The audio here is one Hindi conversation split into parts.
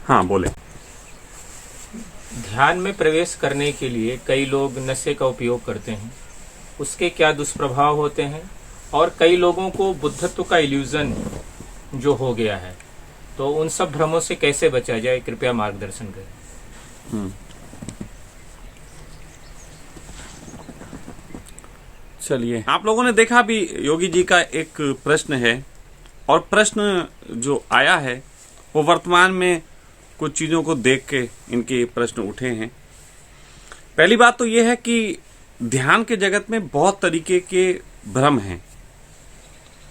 हाँ बोले। ध्यान में प्रवेश करने के लिए कई लोग नशे का उपयोग करते हैं, उसके क्या दुष्प्रभाव होते हैं, और कई लोगों को बुद्धत्व का इल्यूजन जो हो गया है, तो उन सब भ्रमों से कैसे बचा जाए, कृपया मार्गदर्शन करें। चलिए, आप लोगों ने देखा भी योगी जी का एक प्रश्न है, और प्रश्न जो आया है वो वर्तमान में कुछ चीजों को देख के इनके प्रश्न उठे हैं। पहली बात तो यह है कि ध्यान के जगत में बहुत तरीके के भ्रम हैं।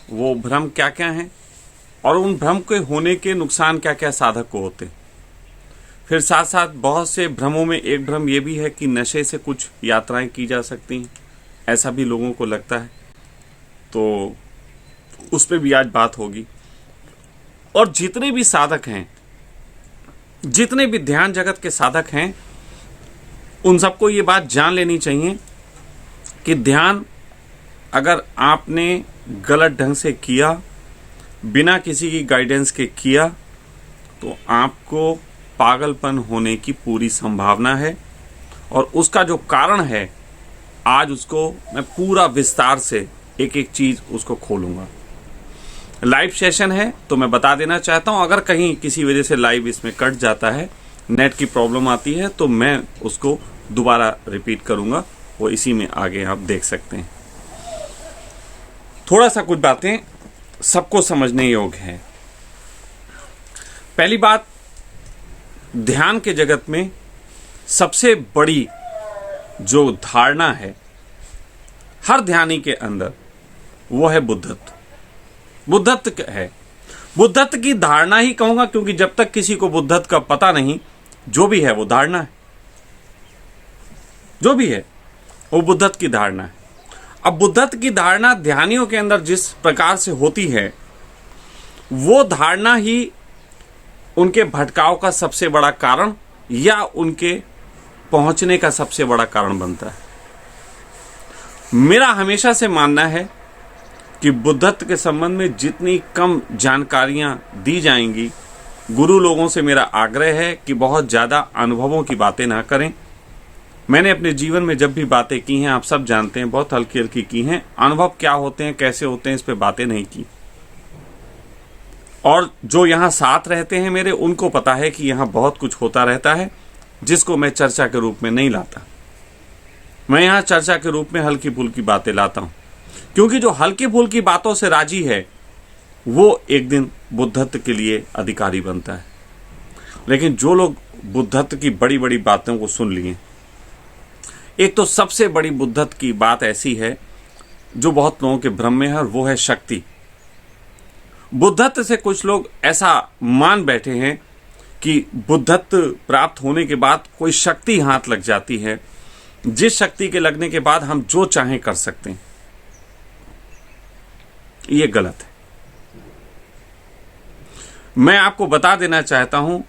वो भ्रम क्या क्या हैं और उन भ्रम के होने के नुकसान क्या क्या साधक को होते। फिर साथ साथ बहुत से भ्रमों में एक भ्रम ये भी है कि नशे से कुछ यात्राएं की जा सकती हैं, ऐसा भी लोगों को लगता है, तो उस पर भी आज बात होगी। और जितने भी साधक हैं, जितने भी ध्यान जगत के साधक हैं, उन सबको ये बात जान लेनी चाहिए कि ध्यान अगर आपने गलत ढंग से किया, बिना किसी की गाइडेंस के किया, तो आपको पागलपन होने की पूरी संभावना है। और उसका जो कारण है, आज उसको मैं पूरा विस्तार से एक एक चीज उसको खोलूंगा। लाइव सेशन है तो मैं बता देना चाहता हूं, अगर कहीं किसी वजह से लाइव इसमें कट जाता है, नेट की प्रॉब्लम आती है, तो मैं उसको दोबारा रिपीट करूंगा, वो इसी में आगे आप देख सकते हैं। थोड़ा सा कुछ बातें सबको समझने योग्य है। पहली बात, ध्यान के जगत में सबसे बड़ी जो धारणा है हर ध्यानी के अंदर, वो है बुद्धत्व। बुद्धत्व है, बुद्धत्व की धारणा ही कहूंगा, क्योंकि जब तक किसी को बुद्धत्व का पता नहीं, जो भी है वो धारणा है, जो भी है वो बुद्धत्व की धारणा है। अब बुद्धत्व की धारणा ध्यानियों के अंदर जिस प्रकार से होती है, वो धारणा ही उनके भटकाव का सबसे बड़ा कारण या उनके पहुंचने का सबसे बड़ा कारण बनता है। मेरा हमेशा से मानना है कि बुद्धत्व के संबंध में जितनी कम जानकारियां दी जाएंगी, गुरु लोगों से मेरा आग्रह है कि बहुत ज्यादा अनुभवों की बातें ना करें। मैंने अपने जीवन में जब भी बातें की हैं, आप सब जानते हैं, बहुत हल्की हल्की की हैं। अनुभव क्या होते हैं, कैसे होते हैं, इस पे बातें नहीं की। और जो यहां साथ रहते हैं मेरे, उनको पता है कि यहां बहुत कुछ होता रहता है, जिसको मैं चर्चा के रूप में नहीं लाता। मैं यहां चर्चा के रूप में हल्की फुल्की बातें लाता हूं, क्योंकि जो हल्की फुल्की बातों से राजी है, वो एक दिन बुद्धत्व के लिए अधिकारी बनता है। लेकिन जो लोग बुद्धत्व की बड़ी बड़ी बातों को सुन लिए, एक तो सबसे बड़ी बुद्धत्व की बात ऐसी है जो बहुत लोगों के भ्रम में है, और वो है शक्ति। बुद्धत्व से कुछ लोग ऐसा मान बैठे हैं कि बुद्धत्व प्राप्त होने के बाद कोई शक्ति हाथ लग जाती है, जिस शक्ति के लगने के बाद हम जो चाहें कर सकते हैं। ये गलत है। मैं आपको बता देना चाहता हूं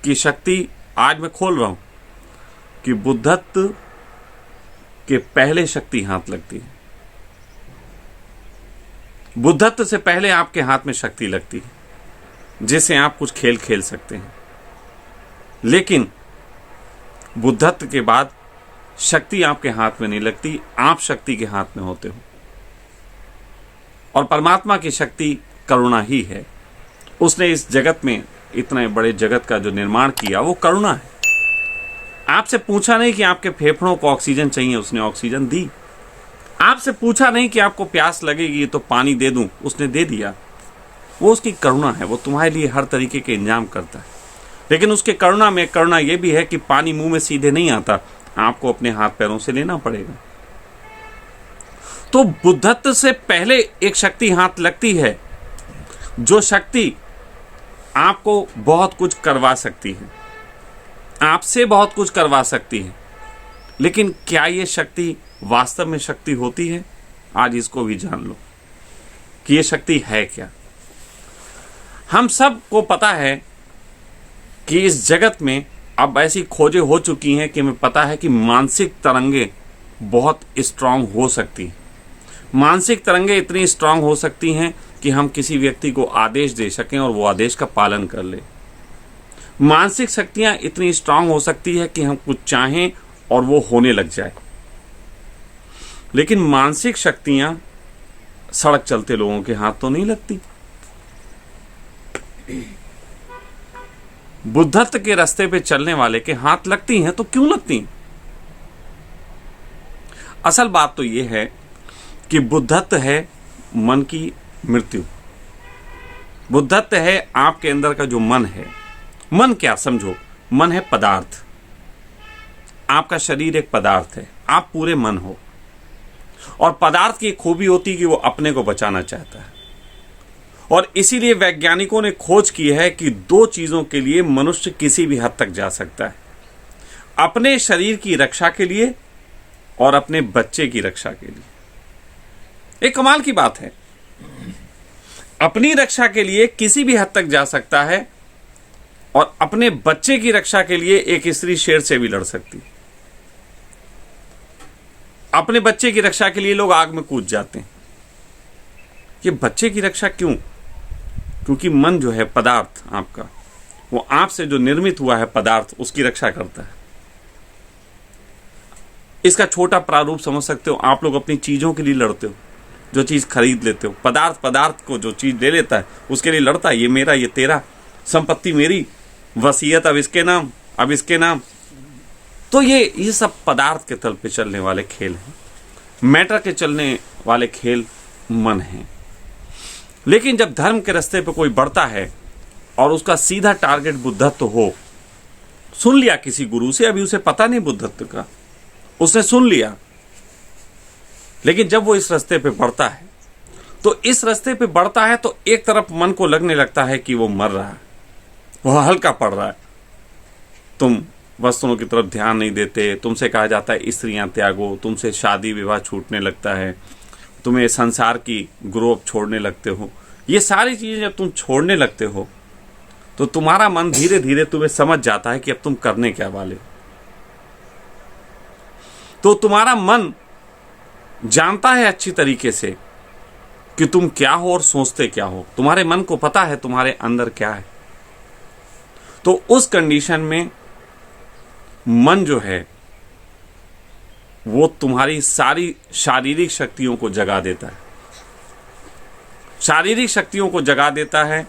कि शक्ति आज मैं खोल रहा हूं कि बुद्धत्व के पहले शक्ति हाथ लगती है। बुद्धत्व से पहले आपके हाथ में शक्ति लगती है, जिससे आप कुछ खेल खेल सकते हैं। लेकिन बुद्धत्व के बाद शक्ति आपके हाथ में नहीं लगती, आप शक्ति के हाथ में होते हो। और परमात्मा की शक्ति करुणा ही है। उसने इस जगत में, इतने बड़े जगत का जो निर्माण किया, वो करुणा है। आपसे पूछा नहीं कि आपके फेफड़ों को ऑक्सीजन चाहिए, उसने ऑक्सीजन दी। आपसे पूछा नहीं कि आपको प्यास लगेगी तो पानी दे दूं, उसने दे दिया। वो उसकी करुणा है, वो तुम्हारे लिए हर तरीके के इंतजाम करता है। लेकिन उसके करुणा में करुणा ये भी है कि पानी मुंह में सीधे नहीं आता, आपको अपने हाथ पैरों से लेना पड़ेगा। तो बुद्धत्व से पहले एक शक्ति हाथ लगती है, जो शक्ति आपको बहुत कुछ करवा सकती है, आपसे बहुत कुछ करवा सकती है। लेकिन क्या ये शक्ति वास्तव में शक्ति होती है? आज इसको भी जान लो कि ये शक्ति है क्या। हम सब को पता है कि इस जगत में अब ऐसी खोजें हो चुकी हैं कि हमें पता है कि मानसिक तरंगे बहुत स्ट्रांग हो सकती हैं। मानसिक तरंगे इतनी स्ट्रांग हो सकती हैं कि हम किसी व्यक्ति को आदेश दे सकें और वो आदेश का पालन कर ले। मानसिक शक्तियां इतनी स्ट्रांग हो सकती है कि हम कुछ चाहें और वो होने लग जाए, लेकिन मानसिक शक्तियां सड़क चलते लोगों के हाथ तो नहीं लगती। बुद्धत्व के रास्ते पे चलने वाले के हाथ लगती हैं, तो क्यों लगती हैं? असल बात तो यह है कि बुद्धत्व है मन की मृत्यु। बुद्धत्व है आपके अंदर का जो मन है। मन क्या समझो, मन है पदार्थ। आपका शरीर एक पदार्थ है, आप पूरे मन हो। और पदार्थ की खूबी होती है कि वो अपने को बचाना चाहता है, और इसीलिए वैज्ञानिकों ने खोज की है कि दो चीजों के लिए मनुष्य किसी भी हद तक जा सकता है, अपने शरीर की रक्षा के लिए और अपने बच्चे की रक्षा के लिए। एक कमाल की बात है, अपनी रक्षा के लिए किसी भी हद तक जा सकता है और अपने बच्चे की रक्षा के लिए एक स्त्री शेर से भी लड़ सकती है। अपने बच्चे की रक्षा के लिए लोग आग में कूद जाते हैं। ये बच्चे की रक्षा क्यों? क्योंकि मन जो है पदार्थ आपका, वो आपसे जो निर्मित हुआ है पदार्थ, उसकी रक्षा करता है। इसका छोटा प्रारूप समझ सकते हो, आप लोग अपनी चीजों के लिए लड़ते हो, जो चीज खरीद लेते हो। पदार्थ को जो चीज ले लेता है उसके लिए लड़ता है, ये मेरा, ये तेरा, संपत्ति मेरी, वसीयत अब इसके नाम, अब इसके नाम। तो ये सब पदार्थ के तल पे चलने वाले खेल हैं, मैटर के चलने वाले खेल मन हैं। लेकिन जब धर्म के रास्ते पे कोई बढ़ता है और उसका सीधा टारगेट बुद्धत्व हो, सुन लिया किसी गुरु से, अभी उसे पता नहीं बुद्धत्व का, उसने सुन लिया, लेकिन जब वो इस रास्ते पे बढ़ता है तो इस रास्ते पे बढ़ता है तो एक तरफ मन को लगने लगता है कि वो मर रहा है, वो हल्का पड़ रहा है। तुम वस्तुओं की तरफ ध्यान नहीं देते, तुमसे कहा जाता है स्त्रियां त्यागो, तुमसे शादी विवाह छूटने लगता है, तुम्हें संसार की ग्रोथ छोड़ने लगते हो। ये सारी चीजें जब तुम छोड़ने लगते हो तो तुम्हारा मन धीरे धीरे तुम्हें समझ जाता है कि अब तुम करने क्या वाले हो। तो तुम्हारा मन जानता है अच्छी तरीके से कि तुम क्या हो और सोचते क्या हो। तुम्हारे मन को पता है तुम्हारे अंदर क्या है। तो उस कंडीशन में मन जो है वो तुम्हारी सारी शारीरिक शक्तियों को जगा देता है, शारीरिक शक्तियों को जगा देता है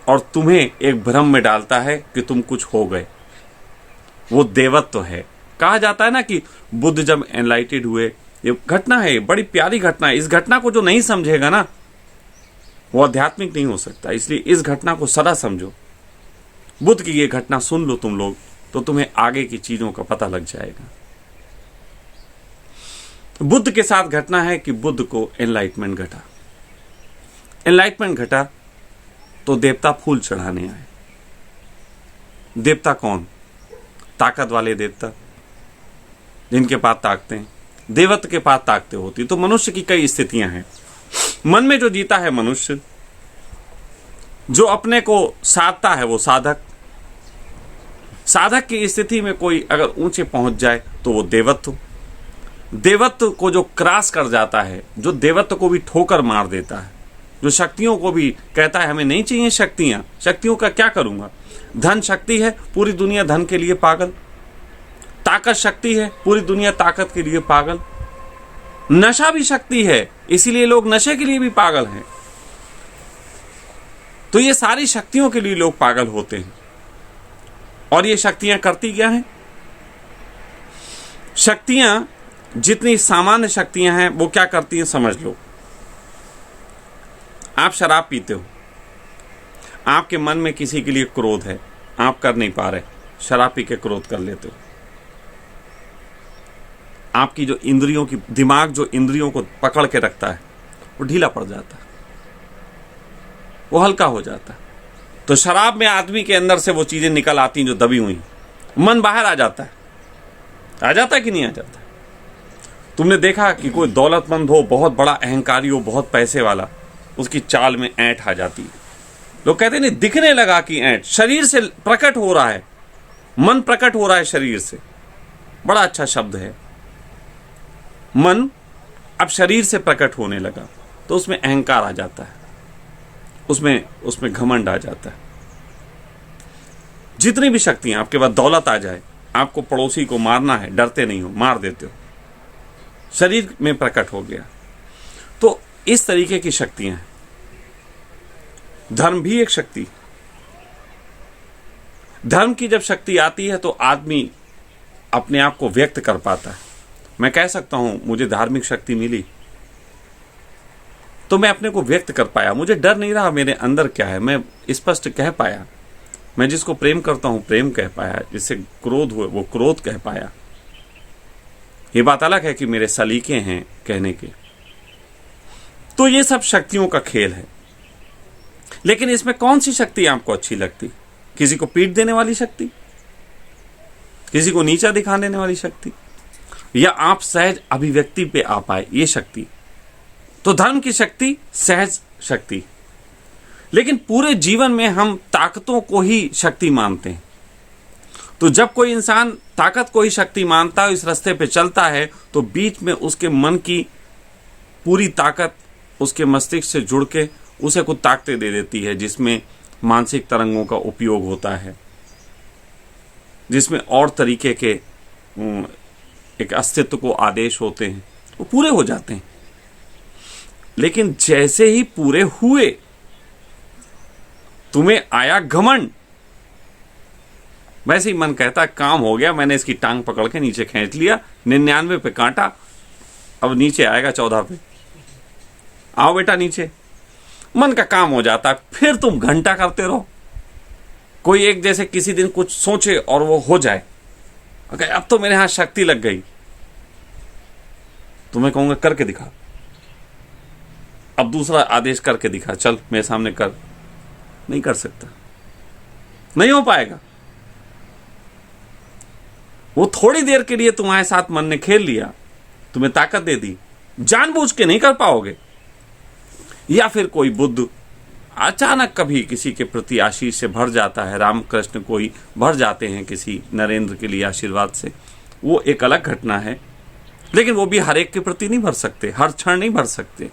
और तुम्हें एक भ्रम में डालता है कि तुम कुछ हो गए। वो देवत्व है। कहा जाता है ना कि बुद्ध जब एनलाइटेड हुए, ये घटना है, बड़ी प्यारी घटना है। इस घटना को जो नहीं समझेगा ना, वो आध्यात्मिक नहीं हो सकता। इसलिए इस घटना को सदा समझो। बुद्ध की ये घटना सुन लो तुम लोग, तो तुम्हें आगे की चीजों का पता लग जाएगा। बुद्ध के साथ घटना है कि बुद्ध को एनलाइटमेंट घटा। एनलाइटमेंट घटा तो देवता फूल चढ़ाने आए। देवता कौन? ताकत वाले देवता, जिनके पास ताकतें हैं। देवत्व के पास ताकतें होती। तो मनुष्य की कई स्थितियां हैं। मन में जो जीता है मनुष्य, जो अपने को साधता है वो साधक। साधक की स्थिति में कोई अगर ऊंचे पहुंच जाए तो वो देवत्व। देवत्व को जो क्रॉस कर जाता है, जो देवत्व को भी ठोकर मार देता है, जो शक्तियों को भी कहता है हमें नहीं चाहिए शक्तियां, शक्तियों का क्या करूंगा। धन शक्ति है, पूरी दुनिया धन के लिए पागल। ताकत शक्ति है, पूरी दुनिया ताकत के लिए पागल। नशा भी शक्ति है, इसीलिए लोग नशे के लिए भी पागल हैं। तो ये सारी शक्तियों के लिए लोग पागल होते हैं। और ये शक्तियां करती क्या हैं? शक्तियां जितनी सामान्य शक्तियां हैं वो क्या करती हैं समझ लो। आप शराब पीते हो, आपके मन में किसी के लिए क्रोध है, आप कर नहीं पा रहे, शराब पी के क्रोध कर लेते हो। आपकी जो इंद्रियों की, दिमाग जो इंद्रियों को पकड़ के रखता है वो ढीला पड़ जाता है, वो हल्का हो जाता है। तो शराब में आदमी के अंदर से वो चीजें निकल आती हैं जो दबी हुई, मन बाहर आ जाता है। आ जाता है कि नहीं आ जाता? तुमने देखा कि कोई दौलतमंद हो, बहुत बड़ा अहंकारी हो, बहुत पैसे वाला, उसकी चाल में ऐंठ आ जाती है। लोग कहते नहीं, दिखने लगा कि ऐंठ शरीर से प्रकट हो रहा है, मन प्रकट हो रहा है शरीर से। बड़ा अच्छा शब्द है। मन अब शरीर से प्रकट होने लगा तो उसमें अहंकार आ जाता है, उसमें घमंड आ जाता है। जितनी भी शक्तियां, आपके पास दौलत आ जाए, आपको पड़ोसी को मारना है, डरते नहीं हो, मार देते हो, शरीर में प्रकट हो गया। तो इस तरीके की शक्तियां हैं। धर्म भी एक शक्ति। धर्म की जब शक्ति आती है तो आदमी अपने आप को व्यक्त कर पाता है। मैं कह सकता हूं मुझे धार्मिक शक्ति मिली तो मैं अपने को व्यक्त कर पाया, मुझे डर नहीं रहा मेरे अंदर क्या है, मैं स्पष्ट कह पाया। मैं जिसको प्रेम करता हूं प्रेम कह पाया, जिससे क्रोध हुए वो क्रोध कह पाया। ये बात अलग है कि मेरे सलीके हैं कहने के। तो ये सब शक्तियों का खेल है। लेकिन इसमें कौन सी शक्ति आपको अच्छी लगती? किसी को पीट देने वाली शक्ति, किसी को नीचा दिखा देने वाली शक्ति, या आप सहज अभिव्यक्ति पे आ पाए, ये शक्ति? तो धर्म की शक्ति सहज शक्ति। लेकिन पूरे जीवन में हम ताकतों को ही शक्ति मानते हैं। तो जब कोई इंसान ताकत को ही शक्ति मानता है, इस रास्ते पे चलता है, तो बीच में उसके मन की पूरी ताकत उसके मस्तिष्क से जुड़ के उसे कुछ ताकतें दे देती है, जिसमें मानसिक तरंगों का उपयोग होता है, जिसमें और तरीके के एक अस्तित्व को आदेश होते हैं, वो पूरे हो जाते हैं। लेकिन जैसे ही पूरे हुए, तुम्हें आया घमंड, वैसे ही मन कहता काम हो गया, मैंने इसकी टांग पकड़ के नीचे खींच लिया, 99 पे कांटा, अब नीचे आएगा 14 पे, आओ बेटा नीचे। मन का काम हो जाता है। फिर तुम घंटा करते रहो। कोई एक जैसे किसी दिन कुछ सोचे और वो हो जाए, अगर अब तो मेरे यहां शक्ति लग गई, तो मैं कहूंगा करके दिखा। अब दूसरा आदेश करके दिखा, चल मेरे सामने कर। नहीं कर सकता, नहीं हो पाएगा। वो थोड़ी देर के लिए तुम्हारे साथ मन ने खेल लिया, तुम्हें ताकत दे दी, जानबूझ के नहीं कर पाओगे। या फिर कोई बुद्ध अचानक कभी किसी के प्रति आशीष से भर जाता है, रामकृष्ण कोई भर जाते हैं किसी नरेंद्र के लिए आशीर्वाद से, वो एक अलग घटना है। लेकिन वो भी हर एक के प्रति नहीं भर सकते, हर क्षण नहीं भर सकते,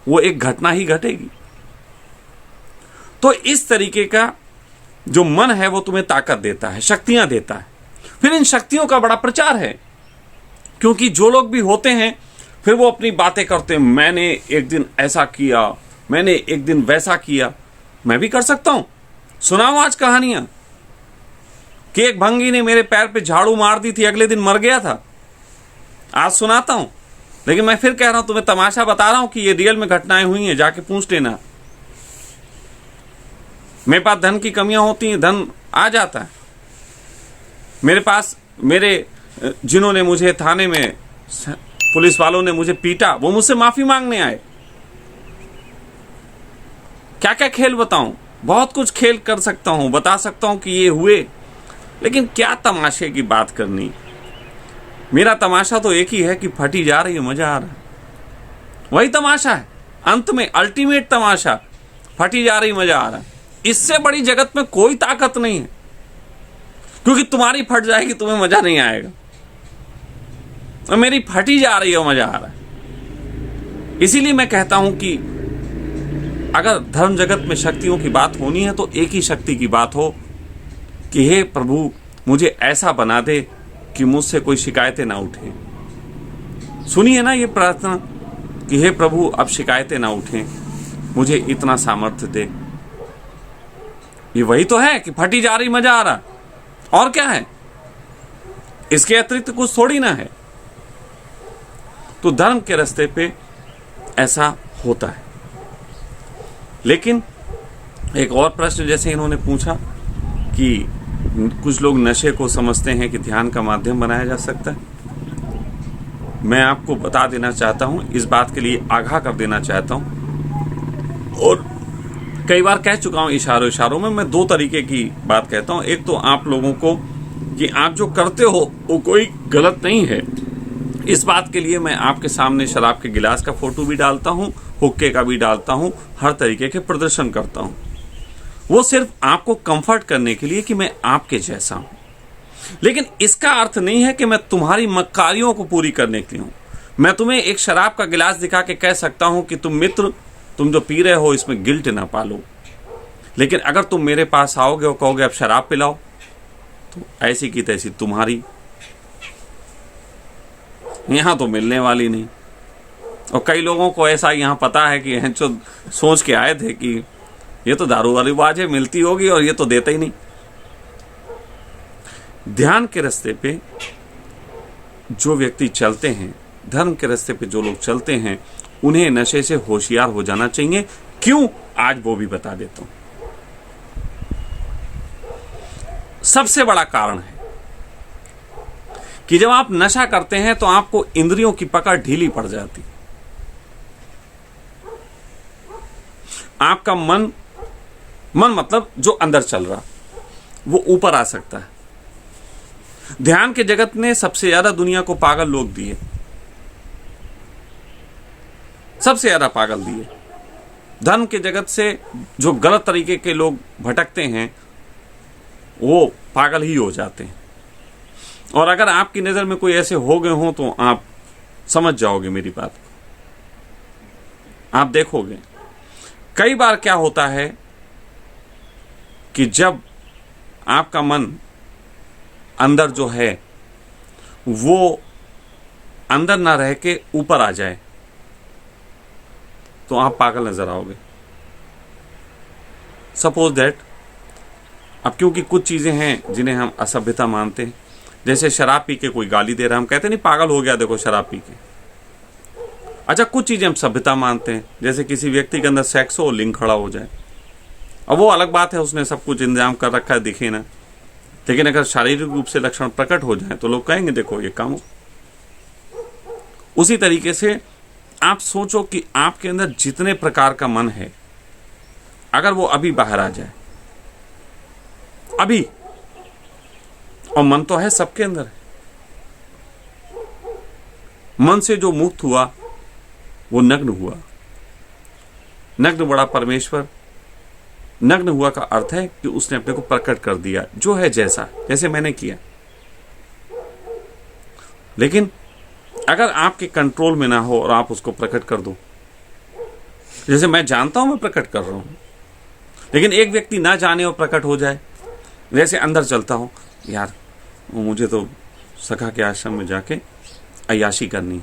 वो एक घटना ही घटेगी। तो इस तरीके का जो मन है वो तुम्हें ताकत देता है, शक्तियां देता है। फिर इन शक्तियों का बड़ा प्रचार है, क्योंकि जो लोग भी होते हैं फिर वो अपनी बातें करते हैं, मैंने एक दिन ऐसा किया, मैंने एक दिन वैसा किया। मैं भी कर सकता हूं। सुनाओ आज कहानियां कि एक भंगी ने मेरे पैर पे झाड़ू मार दी थी, अगले दिन मर गया था। आज सुनाता हूं। लेकिन मैं फिर कह रहा हूं, तुम्हें तमाशा बता रहा हूं कि ये रियल में घटनाएं हुई हैं, जाके पूछ लेना। मेरे पास धन की कमियां होती हैं, धन आ जाता है मेरे पास। जिन्होंने मुझे थाने में, पुलिस वालों ने मुझे पीटा, वो मुझसे माफी मांगने आए। क्या क्या खेल बताऊं? बहुत कुछ खेल कर सकता हूं, बता सकता हूं कि ये हुए। लेकिन क्या तमाशे की बात करनी। मेरा तमाशा तो एक ही है कि फटी जा रही है, मजा आ रहा है, वही तमाशा है। अंत में अल्टीमेट तमाशा, फटी जा रही, मजा आ रहा है। इससे बड़ी जगत में कोई ताकत नहीं है, क्योंकि तुम्हारी फट जाएगी, तुम्हें मजा नहीं आएगा, और मेरी फटी जा रही है, मजा आ रहा है। इसीलिए मैं कहता हूं कि अगर धर्म जगत में शक्तियों की बात होनी है तो एक ही शक्ति की बात हो कि हे प्रभु, मुझे ऐसा बना दे कि मुझसे कोई शिकायतें ना उठे। सुनिए ना ये प्रार्थना कि हे प्रभु, अब शिकायतें ना उठें, मुझे इतना सामर्थ्य दे। ये वही तो है कि फटी जा रही, मजा आ रहा, और क्या है? इसके अतिरिक्त कुछ थोड़ी ना है। तो धर्म के रास्ते पे ऐसा होता है। लेकिन एक और प्रश्न जैसे इन्होंने पूछा कि कुछ लोग नशे को समझते हैं कि ध्यान का माध्यम बनाया जा सकता है। मैं आपको बता देना चाहता हूं, इस बात के लिए आगाह कर देना चाहता हूं, और कई बार कह चुका हूं इशारों में। मैं दो तरीके की बात कहता हूं। एक तो आप लोगों को कि आप जो करते हो वो कोई गलत नहीं है, इस बात के लिए मैं आपके सामने शराब के गिलास का फोटो भी डालता हूं, हुक्के का भी डालता हूं, हर तरीके के प्रदर्शन करता हूं। वो सिर्फ आपको कंफर्ट करने के लिए कि मैं आपके जैसा हूं। लेकिन इसका अर्थ नहीं है कि मैं तुम्हारी मक्कारियों को पूरी करने के लिए हूं। मैं तुम्हें एक शराब का गिलास दिखा के कह सकता हूं कि तुम मित्र, तुम जो पी रहे हो इसमें गिल्ट ना पालो। लेकिन अगर तुम मेरे पास आओगे और कहोगे अब शराब पिलाओ, तो ऐसी की तैसी तुम्हारी, यहां तो मिलने वाली नहीं। और कई लोगों को ऐसा यहां पता है कि जो सोच के आए थे कि ये तो दारू वाली बात है, मिलती होगी और ये तो देता ही नहीं। ध्यान के रास्ते पे जो व्यक्ति चलते हैं, धर्म के रास्ते पे जो लोग चलते हैं, उन्हें नशे से होशियार हो जाना चाहिए। क्यों, आज वो भी बता देता हूं। सबसे बड़ा कारण है कि जब आप नशा करते हैं तो आपको इंद्रियों की पकड़ ढीली पड़ जाती। आपका मन मतलब जो अंदर चल रहा, वो ऊपर आ सकता है। ध्यान के जगत ने सबसे ज्यादा दुनिया को पागल लोग दिए, सबसे ज्यादा पागल दिए। धर्म के जगत से जो गलत तरीके के लोग भटकते हैं वो पागल ही हो जाते हैं। और अगर आपकी नजर में कोई ऐसे हो गए हों तो आप समझ जाओगे मेरी बात को। आप देखोगे कई बार क्या होता है कि जब आपका मन अंदर जो है वो अंदर ना रह के ऊपर आ जाए तो आप पागल नजर आओगे। सपोज दैट, अब क्योंकि कुछ चीजें हैं जिन्हें हम असभ्यता मानते हैं, जैसे शराब पी के कोई गाली दे रहा है, हम कहते नहीं पागल हो गया देखो शराब पी के। अच्छा, कुछ चीजें हम सभ्यता मानते हैं, जैसे किसी व्यक्ति के अंदर सेक्स हो, लिंग खड़ा हो जाए। अब वो अलग बात है, उसने सब कुछ इंतजाम कर रखा है, दिखे ना। लेकिन अगर शारीरिक रूप से लक्षण प्रकट हो जाए तो लोग कहेंगे देखो ये काम हो। उसी तरीके से आप सोचो कि आपके अंदर जितने प्रकार का मन है, अगर वो अभी बाहर आ जाए, अभी, और मन तो है सबके अंदर है, मन से जो मुक्त हुआ वो नग्न हुआ। नग्न बड़ा परमेश्वर, नग्न हुआ का अर्थ है कि उसने अपने को प्रकट कर दिया, जो है जैसा, जैसे मैंने किया। लेकिन अगर आपके कंट्रोल में ना हो और आप उसको प्रकट कर दो, जैसे मैं जानता हूं मैं प्रकट कर रहा हूं, लेकिन एक व्यक्ति ना जाने और प्रकट हो जाए, जैसे अंदर चलता हूं, यार मुझे तो सखा के आश्रम में जाके अय्याशी करनी,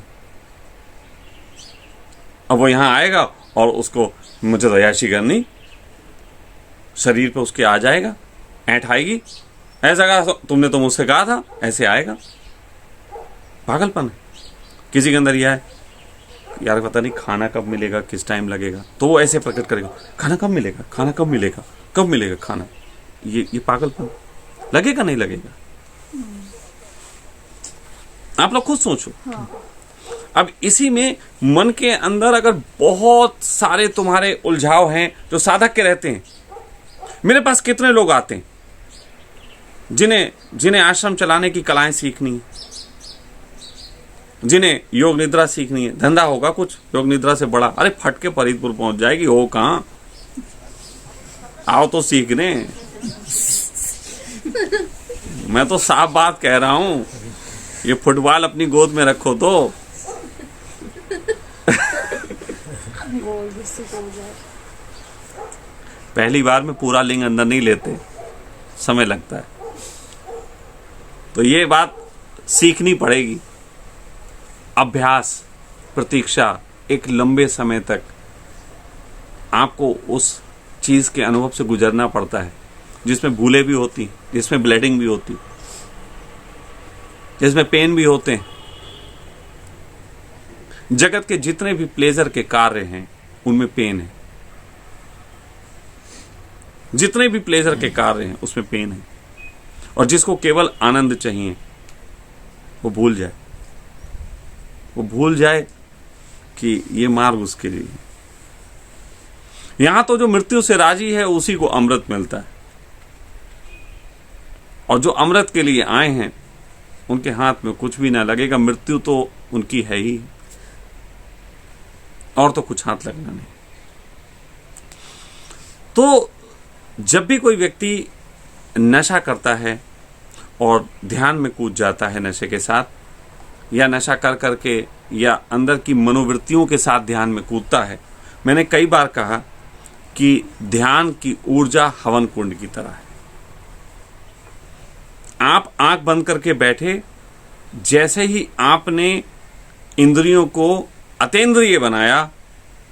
अब वो यहां आएगा और उसको मुझे तो अय्याशी करनी, शरीर पे उसके आ जाएगा, ऐंठ आएगी, ऐसा कहा तुमने तो मुझसे कहा था, ऐसे आएगा। पागलपन है। किसी के अंदर यह है, यार पता नहीं खाना कब मिलेगा, किस टाइम लगेगा, तो वो ऐसे प्रकट करेगा, खाना कब मिलेगा, खाना कब मिलेगा, कब मिलेगा खाना। ये पागलपन लगेगा नहीं लगेगा? आप लोग खुद सोचो। अब इसी में मन के अंदर अगर बहुत सारे तुम्हारे उलझाव हैं जो साधक के रहते हैं, मेरे पास कितने लोग आते हैं जिन्हें आश्रम चलाने की कलाएं सीखनी है, जिन्हें योग निद्रा सीखनी है, धंधा होगा कुछ योग निद्रा से बड़ा, अरे फट के फरीदपुर पहुंच जाएगी, हो कहां, आओ तो सीखने। मैं तो साफ बात कह रहा हूं, ये फुटबॉल अपनी गोद में रखो तो पहली बार में पूरा लिंग अंदर नहीं लेते, समय लगता है। तो ये बात सीखनी पड़ेगी। अभ्यास, प्रतीक्षा, एक लंबे समय तक आपको उस चीज के अनुभव से गुजरना पड़ता है, जिसमें भूलें भी होती, जिसमें ब्लीडिंग भी होती, जिसमें पेन भी होते हैं। जगत के जितने भी प्लेजर के कार्य हैं उनमें पेन है, जितने भी प्लेजर के कार्य हैं उसमें पेन है। और जिसको केवल आनंद चाहिए वो भूल जाए कि ये मार्ग उसके लिए। यहां तो जो मृत्यु से राजी है उसी को अमृत मिलता है, और जो अमृत के लिए आए हैं उनके हाथ में कुछ भी ना लगेगा। मृत्यु तो उनकी है ही, और तो कुछ हाथ लगना नहीं। तो जब भी कोई व्यक्ति नशा करता है और ध्यान में कूद जाता है नशे के साथ, या नशा कर करके या अंदर की मनोवृत्तियों के साथ ध्यान में कूदता है, मैंने कई बार कहा कि ध्यान की ऊर्जा हवन कुंड की तरह है। आप आंख बंद करके बैठे, जैसे ही आपने इंद्रियों को अतेंद्रिय बनाया,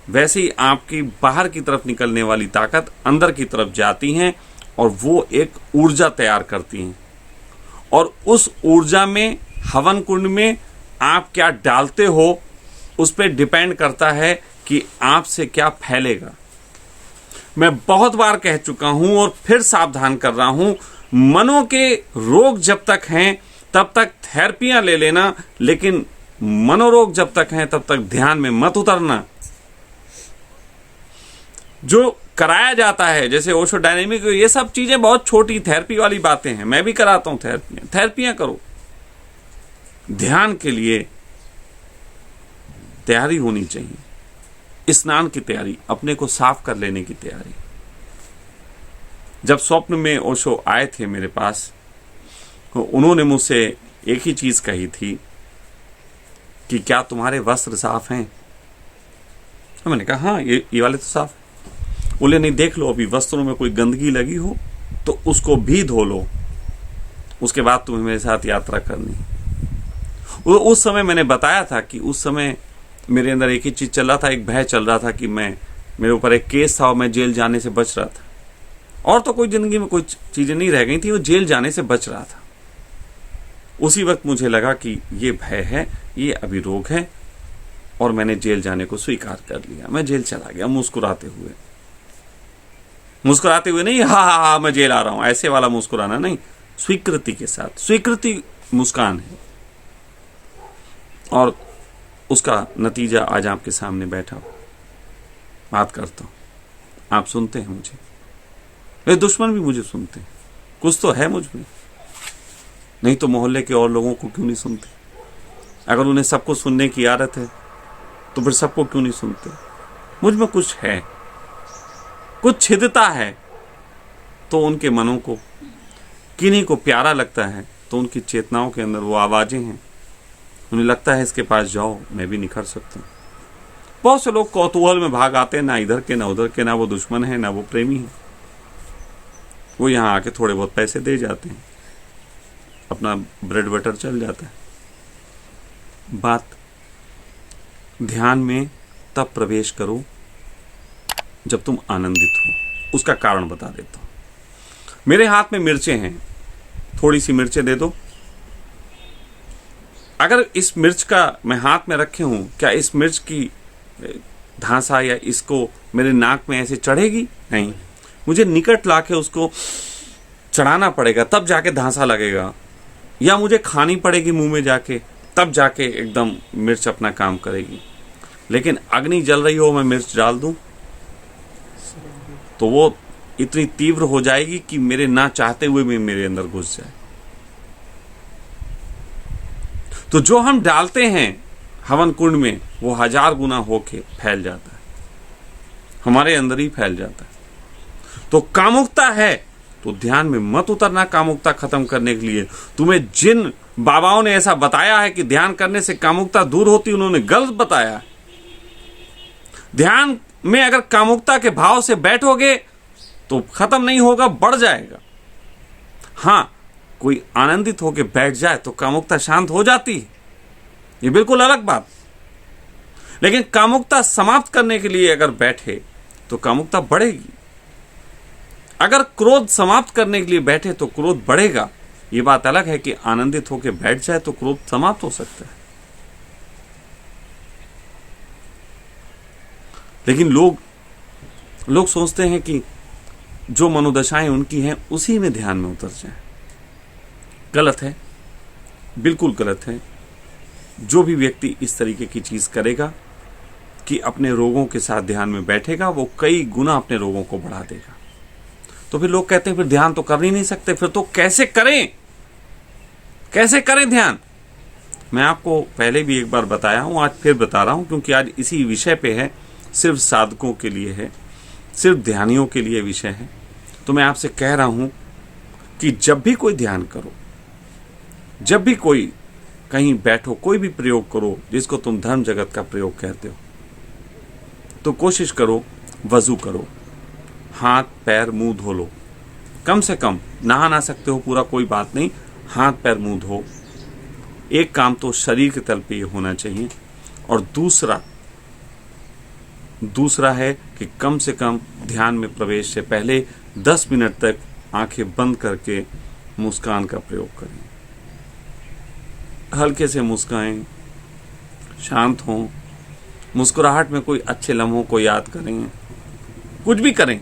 वैसे ही आपकी बाहर की तरफ निकलने वाली ताकत अंदर की तरफ जाती हैं और वो एक ऊर्जा तैयार करती हैं। और उस ऊर्जा में, हवन कुंड में आप क्या डालते हो उस पर डिपेंड करता है कि आपसे क्या फैलेगा। मैं बहुत बार कह चुका हूं और फिर सावधान कर रहा हूं, मनों के रोग जब तक हैं तब तक थेरेपियां ले लेना, लेकिन मनोरोग जब तक हैं तब तक ध्यान में मत उतरना। जो कराया जाता है जैसे ओशो डायनेमिक, ये सब चीजें बहुत छोटी थेरेपी वाली बातें हैं, मैं भी कराता हूं थेरेपियां करो। ध्यान के लिए तैयारी होनी चाहिए, स्नान की तैयारी, अपने को साफ कर लेने की तैयारी। जब स्वप्न में ओशो आए थे मेरे पास, उन्होंने मुझसे एक ही चीज कही थी कि क्या तुम्हारे वस्त्र साफ हैं? तो मैंने कहा हाँ, ये वाले तो साफ है। बोले नहीं, देख लो, अभी वस्त्रों में कोई गंदगी लगी हो तो उसको भी धो लो, उसके बाद तुम्हें मेरे साथ यात्रा करनी। उस समय मैंने बताया था कि उस समय मेरे अंदर एक ही चीज चल रहा था, एक भय चल रहा था कि मेरे ऊपर एक केस था और मैं जेल जाने से बच रहा था। और तो कोई जिंदगी में कोई चीजें नहीं रह गई थी, वो जेल जाने से बच रहा था। उसी वक्त मुझे लगा कि ये भय है, ये अभी रोग है, और मैंने जेल जाने को स्वीकार कर लिया। मैं जेल चला गया मुस्कुराते हुए नहीं, हा मैं जेल आ रहा हूं, ऐसे वाला मुस्कुराना नहीं, स्वीकृति के साथ। स्वीकृति मुस्कान है, और उसका नतीजा आज आपके सामने बैठा बात करता हूं। आप सुनते हैं मुझे, मेरे दुश्मन भी मुझे सुनते हैं। कुछ तो है मुझ में, नहीं तो मोहल्ले के और लोगों को क्यों नहीं सुनते? अगर उन्हें सबको सुनने की आदत है तो फिर सबको क्यों नहीं सुनते? मुझ में कुछ है, कुछ छिदता है, तो उनके मनों को, किन्हीं को प्यारा लगता है तो उनकी चेतनाओं के अंदर वो आवाजें हैं, उन्हें लगता है इसके पास जाओ, मैं भी निखर सकता हूं। बहुत से लोग कौतूहल में भाग आते हैं, ना इधर के ना उधर के, ना वो दुश्मन है ना वो प्रेमी है। वो यहां आके थोड़े बहुत पैसे दे जाते हैं, अपना ब्रेड बटर चल जाता है। बात ध्यान में तब प्रवेश करो जब तुम आनंदित हो। उसका कारण बता देता हूं। मेरे हाथ में मिर्चें हैं, थोड़ी सी मिर्चें दे दो। अगर इस मिर्च का मैं हाथ में रखे हूं, क्या इस मिर्च की धांसा या इसको मेरे नाक में ऐसे चढ़ेगी? नहीं, मुझे निकट लाके उसको चढ़ाना पड़ेगा, तब जाके धांसा लगेगा, या मुझे खानी पड़ेगी मुंह में जाके, तब जाके एकदम मिर्च अपना काम करेगी। लेकिन अग्नि जल रही हो, मैं मिर्च डाल दूं तो वो इतनी तीव्र हो जाएगी कि मेरे ना चाहते हुए भी मेरे अंदर घुस जाए। तो जो हम डालते हैं हवन कुंड में, वो 1000 गुना होके फैल जाता है, हमारे अंदर ही फैल जाता है। तो कामुकता है तो ध्यान में मत उतरना कामुकता खत्म करने के लिए। तुम्हें जिन बाबाओं ने ऐसा बताया है कि ध्यान करने से कामुकता दूर होती, उन्होंने गलत बताया। ध्यान में अगर कामुकता के भाव से बैठोगे तो खत्म नहीं होगा, बढ़ जाएगा। हां, कोई आनंदित होकर बैठ जाए तो कामुकता शांत हो जाती है, ये बिल्कुल अलग बात। लेकिन कामुकता समाप्त करने के लिए अगर बैठे तो कामुकता बढ़ेगी। अगर क्रोध समाप्त करने के लिए बैठे तो क्रोध बढ़ेगा। ये बात अलग है कि आनंदित होकर बैठ जाए तो क्रोध समाप्त हो सकता है। लेकिन लोग सोचते हैं कि जो मनोदशाएं उनकी हैं उसी में ध्यान में उतर जाए। गलत है, बिल्कुल गलत है। जो भी व्यक्ति इस तरीके की चीज करेगा कि अपने रोगों के साथ ध्यान में बैठेगा, वो कई गुना अपने रोगों को बढ़ा देगा। तो फिर लोग कहते हैं फिर ध्यान तो कर ही नहीं सकते, फिर तो कैसे करें, कैसे करें ध्यान? मैं आपको पहले भी एक बार बताया हूं, आज फिर बता रहा हूं, क्योंकि आज इसी विषय पे है, सिर्फ साधकों के लिए है, सिर्फ ध्यानियों के लिए विषय है। तो मैं आपसे कह रहा हूं कि जब भी कोई ध्यान करो, जब भी कोई कहीं बैठो, कोई भी प्रयोग करो जिसको तुम धर्म जगत का प्रयोग कहते हो, तो कोशिश करो वजू करो, हाथ पैर मुंह धो लो। कम से कम नहा ना सकते हो पूरा, कोई बात नहीं, हाथ पैर मुंह धो। एक काम तो शरीर के तल पे ये होना चाहिए, और दूसरा है कि कम से कम ध्यान में प्रवेश से पहले 10 मिनट तक आंखें बंद करके मुस्कान का प्रयोग करें। हल्के से मुस्काएं, शांत हों, मुस्कुराहट में कोई अच्छे लम्हों को याद करें, कुछ भी करें।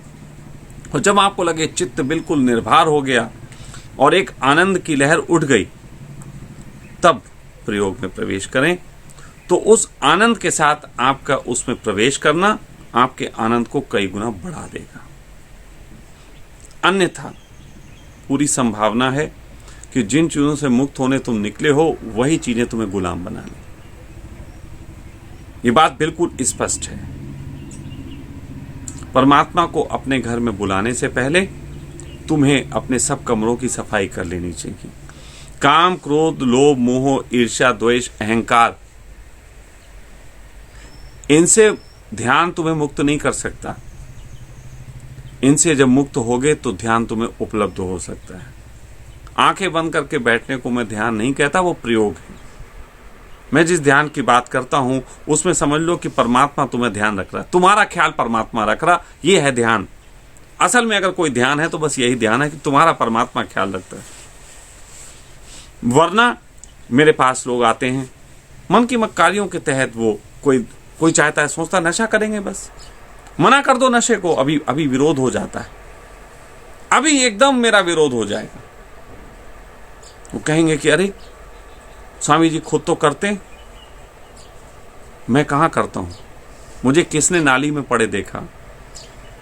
और जब आपको लगे चित्त बिल्कुल निर्भर हो गया और एक आनंद की लहर उठ गई, तब प्रयोग में प्रवेश करें। तो उस आनंद के साथ आपका उसमें प्रवेश करना आपके आनंद को कई गुना बढ़ा देगा। अन्यथा पूरी संभावना है कि जिन चीजों से मुक्त होने तुम निकले हो वही चीजें तुम्हें गुलाम बना लें। ये बात बिल्कुल स्पष्ट है। परमात्मा को अपने घर में बुलाने से पहले तुम्हें अपने सब कमरों की सफाई कर लेनी चाहिए। काम, क्रोध, लोभ, मोह, ईर्ष्या, द्वेष, अहंकार, इनसे ध्यान तुम्हें मुक्त नहीं कर सकता। इनसे जब मुक्त होगे तो ध्यान तुम्हें उपलब्ध हो सकता है। आंखें बंद करके बैठने को मैं ध्यान नहीं कहता, वो प्रयोग है। मैं जिस ध्यान की बात करता हूं उसमें समझ लो कि परमात्मा तुम्हें ध्यान रख रहा है, तुम्हारा ख्याल परमात्मा रख रहा, ये है ध्यान। असल में अगर कोई ध्यान है तो बस यही ध्यान है कि तुम्हारा परमात्मा ख्याल रखता है। वरना मेरे पास लोग आते हैं मन की मक्कारियों के तहत, वो कोई चाहता है, सोचता नशा करेंगे, बस मना कर दो नशे को, अभी विरोध हो जाता है, अभी एकदम मेरा विरोध हो जाएगा। वो कहेंगे कि अरे स्वामी जी खुद तो करते हैं, मैं कहां करता हूं, मुझे किसने नाली में पड़े देखा,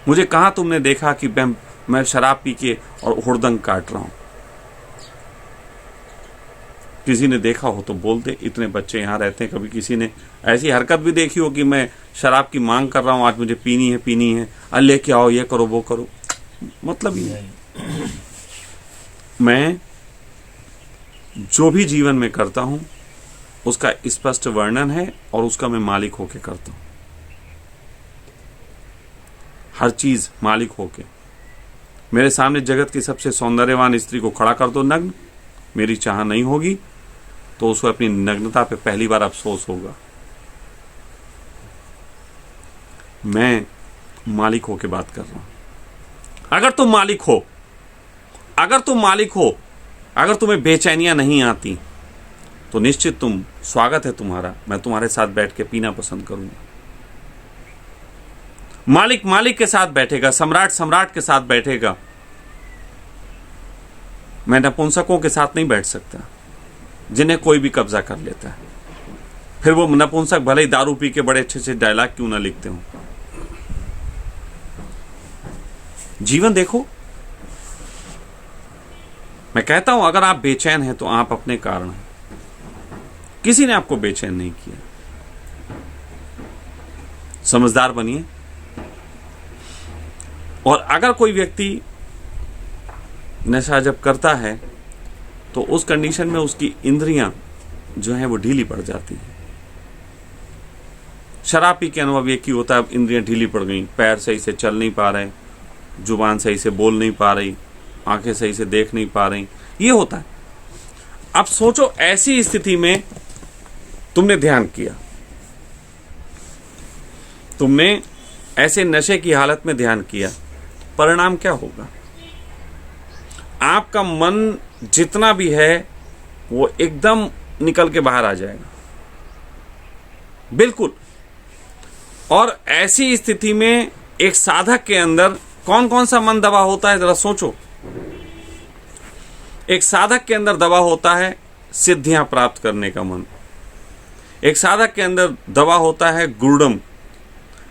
मुझे कहां तुमने देखा कि मैं शराब पी के और हुड़दंग काट रहा हूं। किसी ने देखा हो तो बोल दे। इतने बच्चे यहां रहते हैं, कभी किसी ने ऐसी हरकत भी देखी हो कि मैं शराब की मांग कर रहा हूं, आज मुझे पीनी है, अरे लेके आओ, ये करो वो करो। मतलब ही है। मैं जो भी जीवन में करता हूं उसका स्पष्ट वर्णन है और उसका मैं मालिक होके करता हूं। हर चीज मालिक होके। मेरे सामने जगत की सबसे सौंदर्यवान स्त्री को खड़ा कर दो नग्न, मेरी चाह नहीं होगी तो उसको अपनी नग्नता पे पहली बार अफसोस होगा। मैं मालिक होके बात कर रहा हूं। अगर तुम मालिक हो, अगर तुम्हें बेचैनियां नहीं आती तो निश्चित तुम, स्वागत है तुम्हारा, मैं तुम्हारे साथ बैठ के पीना पसंद करूंगा। मालिक के साथ बैठेगा, सम्राट के साथ बैठेगा। मैं नपुंसकों के साथ नहीं बैठ सकता जिन्हें कोई भी कब्जा कर लेता है। फिर वो नपुंसक भले ही दारू पी के बड़े अच्छे डायलॉग क्यों ना लिखते हो। जीवन देखो। मैं कहता हूं अगर आप बेचैन हैं तो आप अपने कारण हैं, किसी ने आपको बेचैन नहीं किया। समझदार बनिए। और अगर कोई व्यक्ति नशा जब करता है तो उस कंडीशन में उसकी इंद्रियां जो हैं वो ढीली पड़ जाती हैं। शराब पी के अनुभव एक ही होता है, इंद्रियां ढीली पड़ गई, पैर सही से चल नहीं पा रहे, जुबान सही से बोल नहीं पा रही, आंखें सही से देख नहीं पा रही, ये होता है। अब सोचो ऐसी स्थिति में तुमने ध्यान किया, तुमने ऐसे नशे की हालत में ध्यान किया, परिणाम क्या होगा? आपका मन जितना भी है वो एकदम निकल के बाहर आ जाएगा, बिल्कुल। और ऐसी स्थिति में एक साधक के अंदर कौन कौन सा मन दबा होता है, जरा सोचो। एक साधक के अंदर दबा होता है सिद्धियां प्राप्त करने का मन, एक साधक के अंदर दबा होता है गुरुडम,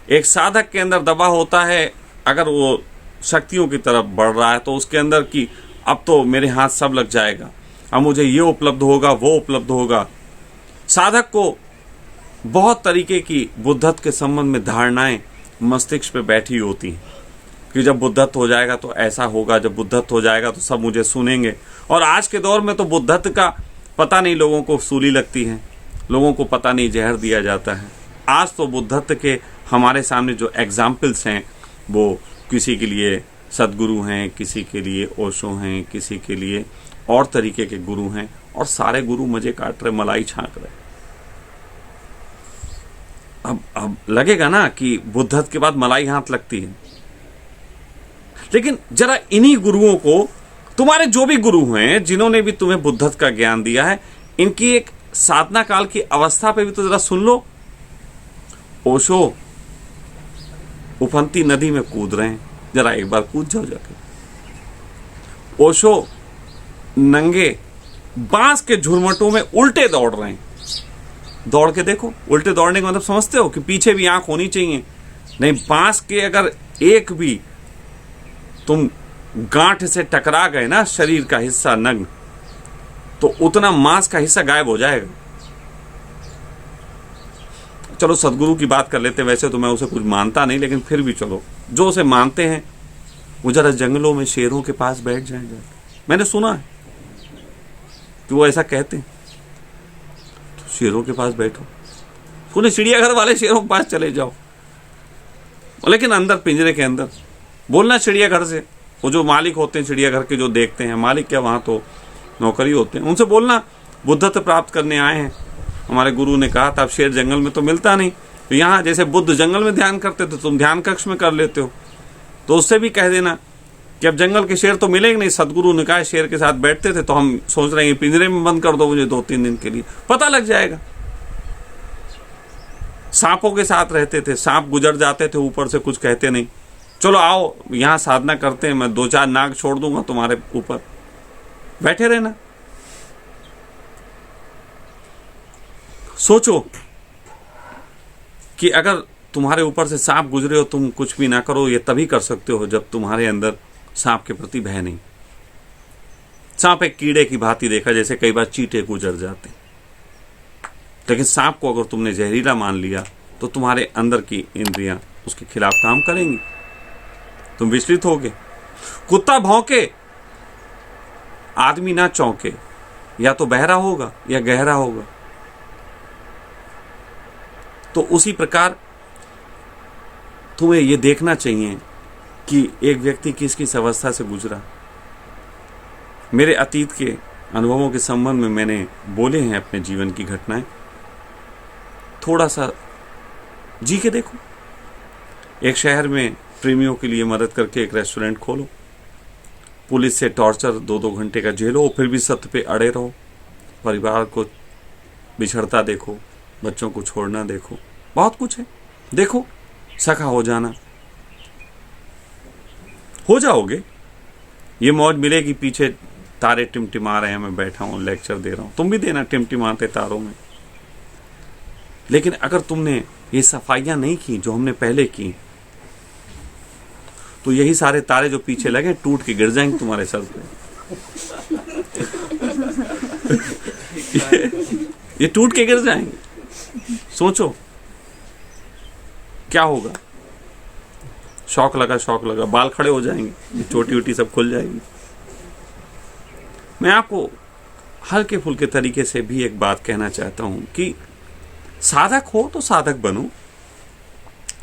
एक साधक के अंदर दबा होता है अगर वो शक्तियों की तरफ बढ़ रहा है तो उसके अंदर की अब तो मेरे हाथ सब लग जाएगा, अब मुझे ये उपलब्ध होगा, वो उपलब्ध होगा। साधक को बहुत तरीके की बुद्धत्व के संबंध में धारणाएं मस्तिष्क पे बैठी होती हैं कि जब बुद्धत्व हो जाएगा तो ऐसा होगा, जब बुद्धत्व हो जाएगा तो सब मुझे सुनेंगे। और आज के दौर में तो बुद्धत्व का पता नहीं, लोगों को सूली लगती है, लोगों को पता नहीं जहर दिया जाता है। आज तो बुद्धत्व के हमारे सामने जो एग्जाम्पल्स हैं वो किसी के लिए सदगुरु हैं, किसी के लिए ओशो हैं, किसी के लिए और तरीके के गुरु हैं और सारे गुरु मजे काट रहे, मलाई छांक रहे। अब लगेगा ना कि बुद्धत्व के बाद मलाई हाथ लगती है, लेकिन जरा इन्हीं गुरुओं को, तुम्हारे जो भी गुरु हैं जिन्होंने भी तुम्हें बुद्धत्व का ज्ञान दिया है, इनकी एक साधना काल की अवस्था पे भी तो जरा सुन लो। ओशो उफनती नदी में कूद रहे हैं, जरा एक बार कूद जाओ जाके। ओशो नंगे बांस के झुरमटों में उल्टे दौड़ रहे हैं, दौड़ के देखो। उल्टे दौड़ने का मतलब समझते हो कि पीछे भी आंख होनी चाहिए? नहीं, बांस के अगर एक भी तुम गांठ से टकरा गए ना, शरीर का हिस्सा नग्न, तो उतना मांस का हिस्सा गायब हो जाएगा। चलो सदगुरु की बात कर लेते, वैसे तो मैं उसे कुछ मानता नहीं, लेकिन फिर भी चलो, जो उसे मानते हैं वो जरा जंगलों में शेरों के पास बैठ जाएंगे। मैंने सुना है कि वो ऐसा कहते हैं, तो शेरों के पास बैठो, सुने चिड़ियाघर वाले शेरों के पास चले जाओ, लेकिन अंदर पिंजरे के अंदर। बोलना चिड़ियाघर से, वो जो मालिक होते हैं चिड़ियाघर के, जो देखते हैं, मालिक क्या वहां तो नौकरी होते हैं, उनसे बोलना बुद्धत्व प्राप्त करने आए हैं। हमारे गुरु ने कहा था अब शेर जंगल में तो मिलता नहीं, तो यहाँ जैसे बुद्ध जंगल में ध्यान करते थे, तुम ध्यान कक्ष में कर लेते हो, तो उससे भी कह देना कि अब जंगल के शेर तो मिलेंगे नहीं। सदगुरु ने कहा शेर के साथ बैठते थे, तो हम सोच रहे हैं पिंजरे में बंद कर दो मुझे 2-3 दिन के लिए, पता लग जाएगा। सांपों के साथ रहते थे, सांप गुजर जाते थे ऊपर से, कुछ कहते नहीं। चलो आओ यहां साधना करते हैं, मैं 2-4 नाग छोड़ दूंगा तुम्हारे ऊपर, बैठे रहना। सोचो कि अगर तुम्हारे ऊपर से सांप गुजरे हो, तुम कुछ भी ना करो, ये तभी कर सकते हो जब तुम्हारे अंदर सांप के प्रति भय नहीं। सांप एक कीड़े की भांति देखा, जैसे कई बार चींटे गुजर जाते, लेकिन सांप को अगर तुमने जहरीला मान लिया तो तुम्हारे अंदर की इंद्रियां उसके खिलाफ काम करेंगी, तुम विचलित होगे। कुत्ता भौंके, आदमी ना चौंके, या तो बहरा होगा या गहरा होगा। तो उसी प्रकार तुम्हें यह देखना चाहिए कि एक व्यक्ति किस किस अवस्था से गुजरा। मेरे अतीत के अनुभवों के संबंध में मैंने बोले हैं अपने जीवन की घटनाएं, थोड़ा सा जी के देखो। एक शहर में प्रेमियों के लिए मदद करके एक रेस्टोरेंट खोलो, पुलिस से टॉर्चर 2-2 घंटे का जेल हो, फिर भी सत्य पे अड़े रहो, परिवार को बिछड़ता देखो, बच्चों को छोड़ना देखो, बहुत कुछ है। देखो सखा हो जाना, हो जाओगे। ये मौज मिलेगी, पीछे तारे टिमटिमा रहे हैं, मैं बैठा हूं लेक्चर दे रहा हूं, तुम भी देना टिमटिमाते तारों में। लेकिन अगर तुमने ये सफाइयां नहीं की जो हमने पहले की, तो यही सारे तारे जो पीछे लगे टूट के गिर जाएंगे तुम्हारे सर पे। ये टूट के गिर जाएंगे। सोचो क्या होगा। शौक लगा, बाल खड़े हो जाएंगे, चोटी वोटी सब खुल जाएगी। मैं आपको हल्के फुल्के तरीके से भी एक बात कहना चाहता हूं कि साधक हो तो साधक बनो,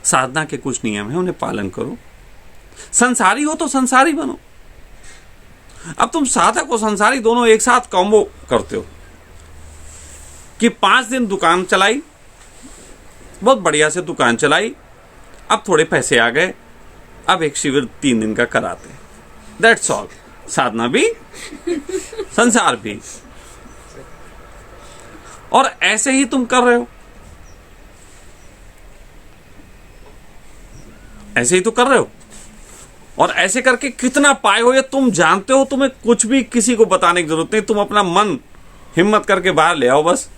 साधना के कुछ नियम है, उन्हें पालन करो। संसारी हो तो संसारी बनो। अब तुम साधक और संसारी दोनों एक साथ कॉम्बो करते हो कि 5 दिन दुकान चलाई, बहुत बढ़िया से दुकान चलाई, अब थोड़े पैसे आ गए, अब एक शिविर 3 दिन का कराते, दैट्स ऑल। साधना भी संसार भी, और ऐसे ही तुम कर रहे हो, ऐसे ही तो कर रहे हो। और ऐसे करके कितना पाए हो ये तुम जानते हो, तुम्हें कुछ भी किसी को बताने की जरूरत नहीं। तुम अपना मन हिम्मत करके बाहर ले आओ बस,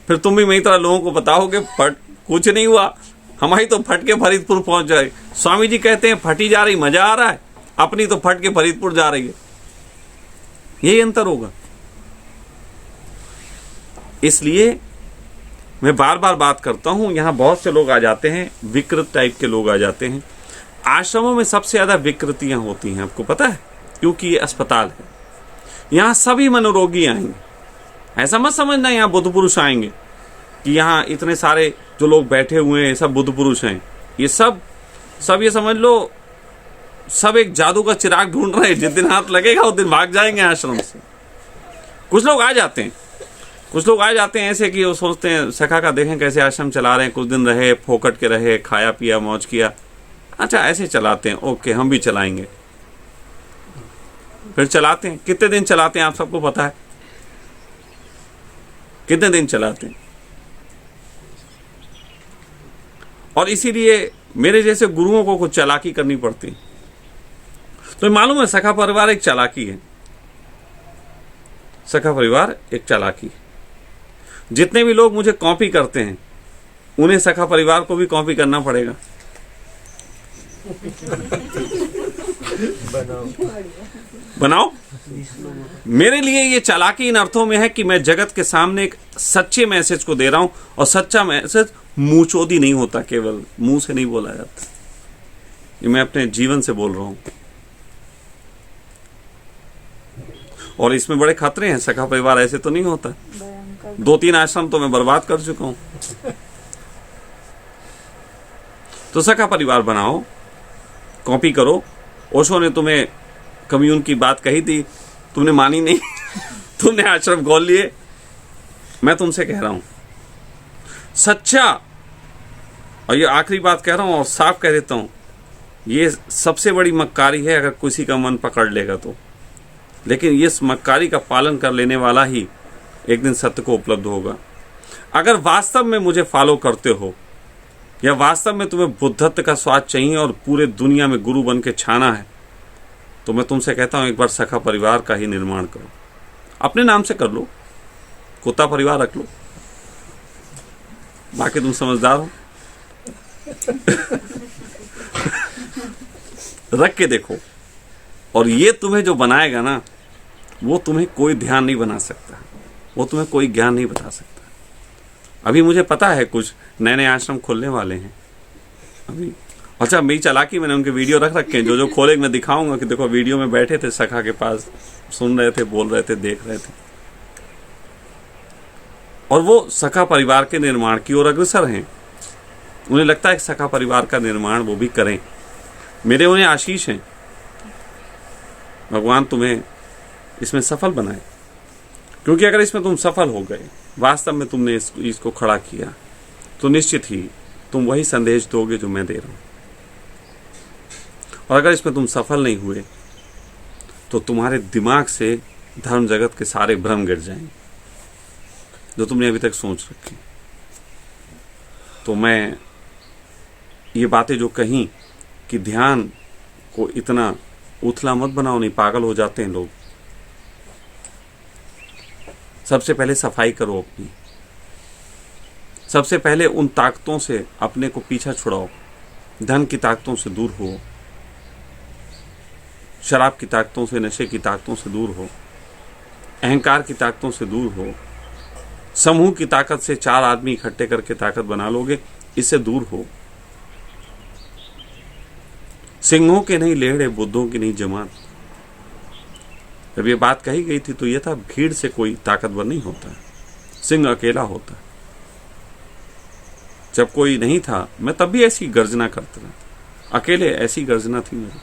फिर तुम भी मेरी तरह लोगों को बताओगे फट कुछ नहीं हुआ, हमारी तो फट के फरीदपुर पहुंच जाए। स्वामी जी कहते हैं फटी जा रही मजा आ रहा है, अपनी तो फट के फरीदपुर जा रही है। यही अंतर होगा। इसलिए मैं बार बार बात करता हूं, यहां बहुत से लोग आ जाते हैं, विकृत टाइप के लोग आ जाते हैं। आश्रमों में सबसे ज्यादा विकृतियां होती हैं, आपको पता है, क्योंकि ये अस्पताल है। यहां सभी मनोरोगी आएंगे। ऐसा मत समझना यहां बुद्ध पुरुष आएंगे कि यहां इतने सारे जो लोग बैठे हुए हैं सब बुद्ध पुरुष हैं। ये सब ये समझ लो सब एक जादू का चिराग ढूंढ रहे हैं, जिस दिन हाथ लगेगा उस दिन भाग जाएंगे आश्रम से। कुछ लोग आ जाते हैं, कुछ लोग आ जाते हैं ऐसे कि वो सोचते हैं सखा का देखें कैसे आश्रम चला रहे हैं, कुछ दिन रहे, फोकट के रहे, खाया पिया मौज किया, अच्छा ऐसे चलाते हैं, ओके हम भी चलाएंगे। फिर चलाते हैं, कितने दिन चलाते हैं आप सबको पता है, कितने दिन चलाते हैं। और इसीलिए मेरे जैसे गुरुओं को कुछ चालाकी करनी पड़ती। तो मालूम है सखा परिवार एक चालाकी है, सखा परिवार एक चालाकी है। जितने भी लोग मुझे कॉपी करते हैं उन्हें सखा परिवार को भी कॉपी करना पड़ेगा। बनाओ। मेरे लिए ये चालाकी इन अर्थों में है कि मैं जगत के सामने एक सच्चे मैसेज को दे रहा हूं, और सच्चा मैसेज मुंहचोदी नहीं होता, केवल मुंह से नहीं बोला जाता, ये मैं अपने जीवन से बोल रहा हूं। और इसमें बड़े खतरे हैं, सखा परिवार ऐसे तो नहीं होता। 2-3 आश्रम तो मैं बर्बाद कर चुका हूं। तो सखा परिवार बनाओ, कॉपी करो। ओशो ने तुम्हें कम्यून की बात कही थी, तुमने मानी नहीं तुमने आश्रम खोल लिए। मैं तुमसे कह रहा हूं सच्चा, और ये आखिरी बात कह रहा हूं और साफ कह देता हूं, ये सबसे बड़ी मक्कारी है अगर किसी का मन पकड़ लेगा तो। लेकिन ये मक्कारी का पालन कर लेने वाला ही एक दिन सत्य को उपलब्ध होगा। अगर वास्तव में मुझे फॉलो करते हो, या वास्तव में तुम्हें बुद्धत्व का स्वाद चाहिए और पूरे दुनिया में गुरु बन के छाना है, तो मैं तुमसे कहता हूं एक बार सखा परिवार का ही निर्माण करो। अपने नाम से कर लो, कुत्ता परिवार रख लो, बाकी तुम समझदार हो रख के देखो। और ये तुम्हें जो बनाएगा ना, वो तुम्हें कोई ध्यान नहीं बना सकता, वो तुम्हें कोई ज्ञान नहीं बता सकता। अभी मुझे पता है कुछ नए नए आश्रम खोलने वाले हैं अभी। अच्छा, मेरी चालाकी, मैंने उनके वीडियो रख रखे हैं, जो जो खोले मैं दिखाऊंगा कि देखो वीडियो में बैठे थे सखा के पास, सुन रहे थे, बोल रहे थे, देख रहे थे, और वो सखा परिवार के निर्माण की ओर अग्रसर हैं। उन्हें लगता है कि सखा परिवार का निर्माण वो भी करें। मेरे उन्हें आशीष हैं, भगवान तुम्हें इसमें सफल बनाए। क्योंकि अगर इसमें तुम सफल हो गए, वास्तव में तुमने इसको खड़ा किया, तो निश्चित ही तुम वही संदेश दोगे जो मैं दे रहा हूं। और अगर इसमें तुम सफल नहीं हुए, तो तुम्हारे दिमाग से धर्म जगत के सारे भ्रम गिर जाएंगे जो तुमने अभी तक सोच रखे। तो मैं ये बातें जो कहीं कि ध्यान को इतना उथला मत बनाओ, नहीं पागल हो जाते हैं लोग। सबसे पहले सफाई करो अपनी, सबसे पहले उन ताकतों से अपने को पीछा छुड़ाओ। धन की ताकतों से दूर हो, शराब की ताकतों से, नशे की ताकतों से दूर हो, अहंकार की ताकतों से दूर हो। समूह की ताकत से 4 आदमी इकट्ठे करके ताकत बना लोगे, इससे दूर हो। सिंहों के नहीं लेहड़े, बुद्धों की नहीं जमात। जब ये बात कही गई थी तो यह था भीड़ से कोई ताकतवर नहीं होता, सिंह अकेला होता। जब कोई नहीं था मैं तब भी ऐसी गर्जना करता था, अकेले ऐसी गर्जना थी मेरी।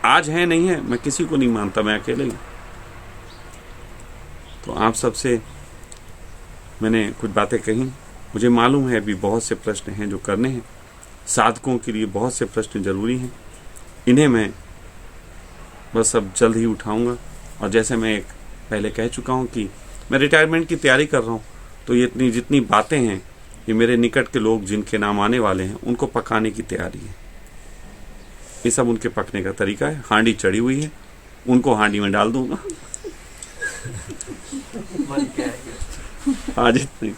आज है नहीं है मैं किसी को नहीं मानता, मैं अकेले ही। तो आप सबसे मैंने कुछ बातें कही। मुझे मालूम है अभी बहुत से प्रश्न हैं जो करने हैं, साधकों के लिए बहुत से प्रश्न जरूरी हैं। इन्हें मैं बस अब जल्द ही उठाऊंगा। और जैसे मैं एक पहले कह चुका हूं कि मैं रिटायरमेंट की तैयारी कर रहा हूं, तो ये इतनी जितनी बातें हैं, ये मेरे निकट के लोग जिनके नाम आने वाले हैं उनको पकाने की तैयारी है। ये सब उनके पकने का तरीका है। हांडी चढ़ी हुई है, उनको हांडी में डाल दूंगा आज इतनी।